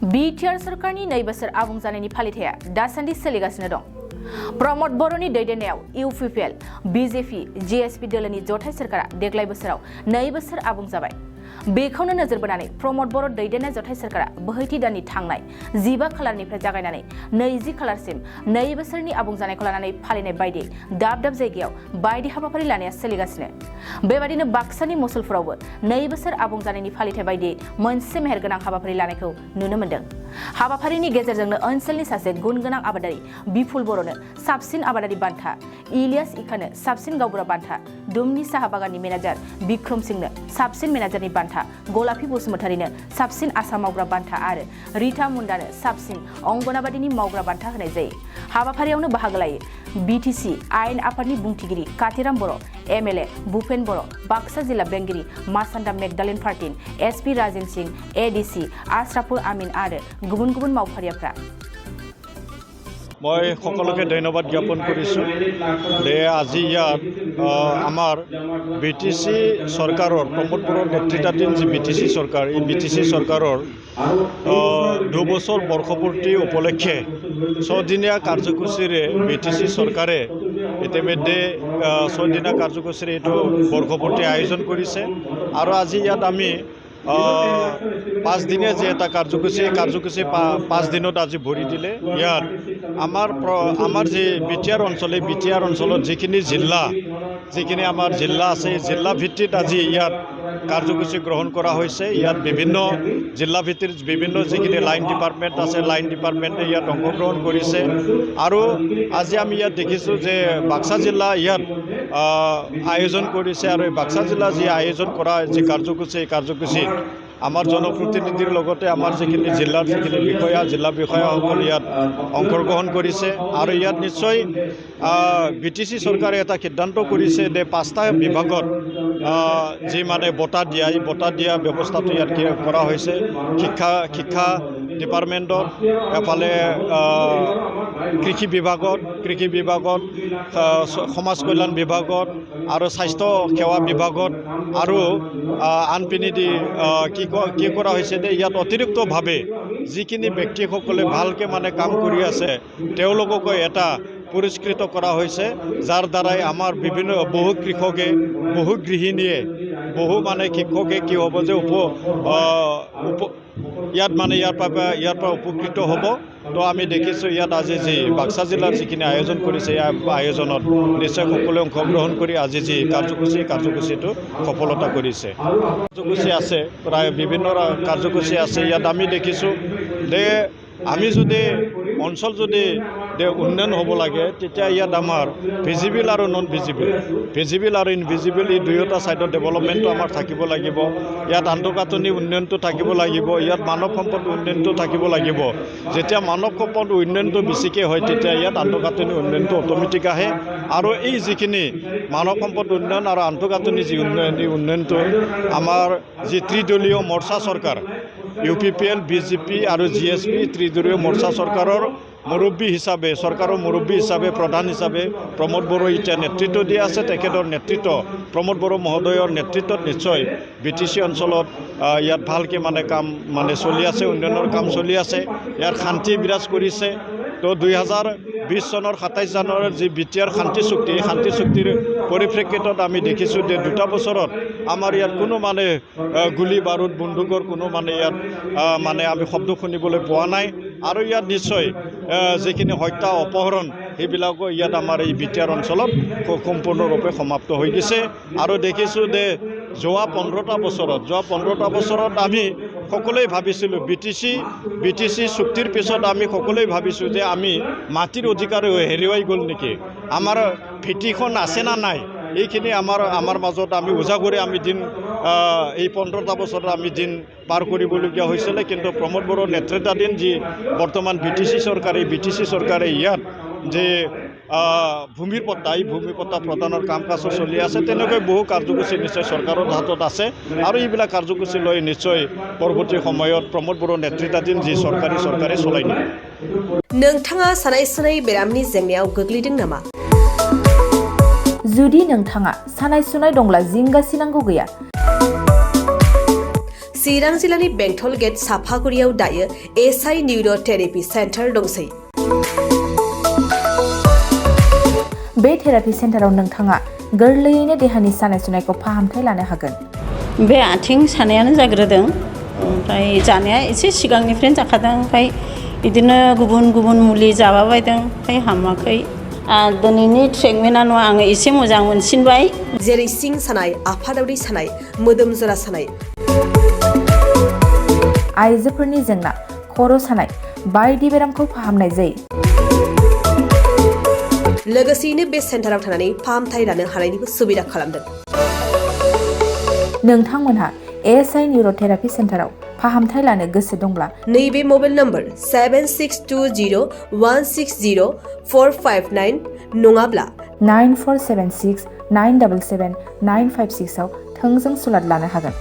BTR सरकारनि 2 बोसोर आबुं जानायनि फालिथाया दासान्दि सोलिगासिनो दं। प्रमद बर'नि दैदेननायाव इउपिपिएल, बिजेपि, जिएसपि दोलोनि जथाय सरकारा देग्लाय बोसोराव 2 बोसोर आबुं जाबाय। बेखौनो नोजोर बोनानै प्रमद बर' दैदेननाय जथाय सरकारा बोहैथि दाननि थांनाय 15 खालारनिफ्राय जागायनानै 20 खालारसिम 2 बोसोरनि आबुं जानायखौ लानानै फालिनाय बायदि दाब दाब जायगायाव बायदि हाबाफारि लानाया सोलिगासिनो। बेबादिनो बाक्सानि मसलफोरावबो 2 बोसोर आबुं जानायनि फालिथाय बायदि मोनसे मेहेरगोनां हाबाफारि लानायखौ नुनो मोन्दों। हाबाफारिनि गेजेरजोंनो ओनसोलनि सासे गुनगोनां आबादारि बिपुल बर'नो साबसिन आबादारि बान्था, इलियास इखानो साबसिन गावबुरा बान्था, दुमनि साहा बागाननि मेनेजार बिक्रम सिंहनो साबसिन मेनेजारनि बान्था, गलापी बसुमतारीनो साबसिन आसा मावग्रा बान्था आरो रिता मुन्डानो साबसिन अंगनाबादिनि मावग्रा बान्था होनाय जायो। हाबाफारियावनो बाहागो लायो बिटिसि आयेन आफादनि बुंथिगिरि कातिराम बर', एमएलए भुपेन बर', बाक्सा जिल्ला बेंगिरि मासान्दा मेगदालिन पार्टिन, एसपि राजेन सिंह, एडिसि आश्राफुल आमिन आरो गुबुन गुबुन मावफारियाफ्रा। मैं सकलोके धन्यवाद ज्ञापन करिছোঁ दे আজি ইয়াত आमार बिटिसि सरकारों प्रमोद बर' नेतृत्वाधीन जी बिटिसि सरकार এই बिटिसि सरकारों 2 বছর বর্ষপূর্তি উপলক্ষে 6 দিনীয়া কাৰ্যসূচীৰে বিটিসি চৰকাৰে ইতিমধ্যে 6 দিনীয়া কাৰ্যসূচীৰে এইটো বৰ্ষপূৰ্তি আয়োজন কৰিছে আৰু আজি ইয়াত আমি 5 দিনীয়া যে এটা কাৰ্যসূচী 5 দিনত আজি ভৰি দিলে। ইয়াত আমাৰ যে বিটিআৰ অঞ্চলত যিখিনি আমাৰ জিলা আছে জিলা ভিত্তিত আজি ইয়াত কাৰ্যসূচী গ্ৰহণ কৰা হৈছে। ইয়াত বিভিন্ন জিলা ভিত্তিত বিভিন্ন যিখিনি লাইন ডিপাৰ্টমেণ্ট আছে লাইন ডিপাৰ্টমেণ্টে ইয়াত অংশগ্ৰহণ কৰিছে আৰু আজি আমি ইয়াত দেখিছোঁ যে বাক্সা জিলা ইয়াত আয়োজন কৰিছে আৰু বাক্সা জিলা যি আয়োজন কৰা যি কাৰ্যসূচী আমাৰ জনপ্ৰতিনিধিৰ লগতে আমাৰ যিখিনি জিলাৰ যিখিনি জিলা বিষয়াসকল ইয়াত অংশগ্ৰহণ কৰিছে আৰু ইয়াত নিশ্চয় বিটিসি চৰকাৰে এটা সিদ্ধান্ত কৰিছে যে 5টা বিভাগত যি মানে বঁটা দিয়া ব্যৱস্থাটো ইয়াত কৰা হৈছে। শিক্ষা ডিপাৰ্টমেণ্টত, এফালে কৃষি বিভাগত, সমাজ কল্যাণ বিভাগত আৰু স্বাস্থ্য সেৱা বিভাগত আৰু আনপিনেদি কি কৰা হৈছে যে ইয়াত অতিৰিক্তভাৱে যিখিনি ব্যক্তিসকলে ভালকৈ মানে কাম কৰি আছে তেওঁলোককো এটা পুৰস্কৃত কৰা হৈছে, যাৰ দ্বাৰাই আমাৰ বহু কৃষকে, বহু গৃহিণীয়ে, বহু মানে শিক্ষকে কি হ'ব যে ইয়াৰ পৰা উপকৃত হ'ব। তো আমি দেখিছোঁ ইয়াত আজি যি বাক্সা জিলাৰ যিখিনি আয়োজন কৰিছে এই আয়োজনত নিশ্চয় সকলোৱে অংশগ্ৰহণ কৰি আজি যি কাৰ্যসূচীটো সফলতা কৰিছে। কাৰ্যসূচী আছে, প্ৰায় বিভিন্ন কাৰ্যসূচী আছে। ইয়াত আমি দেখিছোঁ যে আমি যদি অঞ্চল যদি উন্নয়ন হ'ব লাগে তেতিয়া ইয়াত আমাৰ ভিজিবল আৰু নন ভিজিবল আৰু ইনভিজিবল এই দুয়োটা ছাইডৰ ডেভেলপমেণ্টটো আমাৰ থাকিব লাগিব। ইয়াত আন্তঃগাঁথনি উন্নয়নটো থাকিব লাগিব, ইয়াত মানৱ সম্পদ উন্নয়নটো থাকিব লাগিব। যেতিয়া মানৱ সম্পদ উন্নয়নটো বেছিকৈ হয় তেতিয়া ইয়াত আন্তঃগাঁথনি উন্নয়নটো অট'মেটিক আহে আৰু এই যিখিনি মানৱ সম্পদ উন্নয়ন আৰু আন্তঃগাঁথনি যি উন্নয়ন এই উন্নয়নটো আমাৰ যি ত্ৰিদলীয় মৰ্চা চৰকাৰ ইউপিপিএল, বিজেপি আৰু জিএছপি ত্ৰিদলীয় মৰ্চা চৰকাৰৰ মুৰব্বী হিচাপে প্ৰধান হিচাপে প্ৰমোদ বড়ো এতিয়া নেতৃত্ব দি আছে। তেখেতৰ নেতৃত্ব প্ৰমোদ বড়ো মহোদয়ৰ নেতৃত্বত নিশ্চয় বিটিসি অঞ্চলত ইয়াত ভালকৈ মানে কাম মানে চলি আছে, উন্নয়নৰ কাম চলি আছে। ইয়াত শান্তি বিৰাজ কৰিছে। তো 2020 চনৰ 27 জানুৱাৰীৰ যি বিটিআৰ শান্তি চুক্তি এই শান্তি চুক্তিৰ পৰিপ্ৰেক্ষিতত আমি দেখিছোঁ যে 2টা বছৰত আমাৰ ইয়াত কোনো মানে গুলি বাৰুদ বন্দুকৰ কোনো মানে ইয়াত মানে আমি শব্দ শুনিবলৈ পোৱা নাই আৰু ইয়াত নিশ্চয় যিখিনি হত্যা অপহৰণ সেইবিলাকো ইয়াত আমাৰ এই বিটিআৰ অঞ্চলত সম্পূৰ্ণৰূপে সমাপ্ত হৈ গৈছে। আৰু দেখিছোঁ যে যোৱা 15টা বছৰত আমি সকলোৱে ভাবিছিলোঁ বিটিসি চুক্তিৰ পিছত আমি সকলোৱে ভাবিছোঁ যে আমি মাটিৰ অধিকাৰ হেৰুৱাই গ'ল নেকি, আমাৰ ভেটিখন আছে না নাই, এইখিনি আমাৰ মাজত আমি উজাগৰি আমি দিন এই 15টা বছৰত আমি দিন পাৰ কৰিবলগীয়া হৈছিলে। কিন্তু প্ৰমোদ বড়োৰ নেতৃত্বাধীন যি বৰ্তমান বিটিসি চৰকাৰে ইয়াত যে ভূমিৰ পট্টা প্ৰদানৰ কাম কাজো চলি আছে। তেনেকৈ বহু কাৰ্যসূচী নিশ্চয় চৰকাৰৰ হাতত আছে আৰু এইবিলাক কাৰ্যসূচী লৈ নিশ্চয় পৰৱৰ্তী সময়ত প্ৰমোদ বড়ো নেতৃত্বাধীন যি চৰকাৰে চলাই নিব। नोंथाङा सानाय सुनाय बेरामनि जेंनायाव गोग्लैदों नामा? जुदि नोंथाङा सानाय सुनाय दंब्ला जिंगा सिनांगौ गैया। चिरां जिल्लानि बेंटल गेट साफागुरियाव दायो एसआइ निउर' थेरापि सेन्टार दंसै। बे थेरापि सेन्टाराव नोंथाङा गोरलैयैनो देहानि सानाय सुनायखौ फाहामथाय लानो हागोन। बे आथिं सानायानो जाग्रोदों, ओमफ्राय जानाया एसे सिगांनिफ्रायनो जाखादों, ओमफ्राय बिदिनो गुबुन गुबुन मुलि जाबाबायदों, ओमफ्राय हामाखै। दिनैनि ट्रिटमेन्टआ आङो एसे मोजां मोनसिनबाय। जेरै सिं सानाय, आफादावदै सानाय, मोदोम जरा सानाय, आइजोफोरनि जेंना, खर' सानाय बायदि बेरामखौ फाहामनाय जायो। लोगोसेयैनो बे सेन्टाराव थानानै फाहामथाय लानो हानायनिबो सुबिदा खालामदों। नोंथांमोनहा एसआइ निउर' थेरापि सेन्टाराव फाहामथाय लानो गोसो दंब्ला नैबे मबाइल नम्बर 7620160459 नङाब्ला 9476977956 आव थोंजों सुलाद लानो हागोन।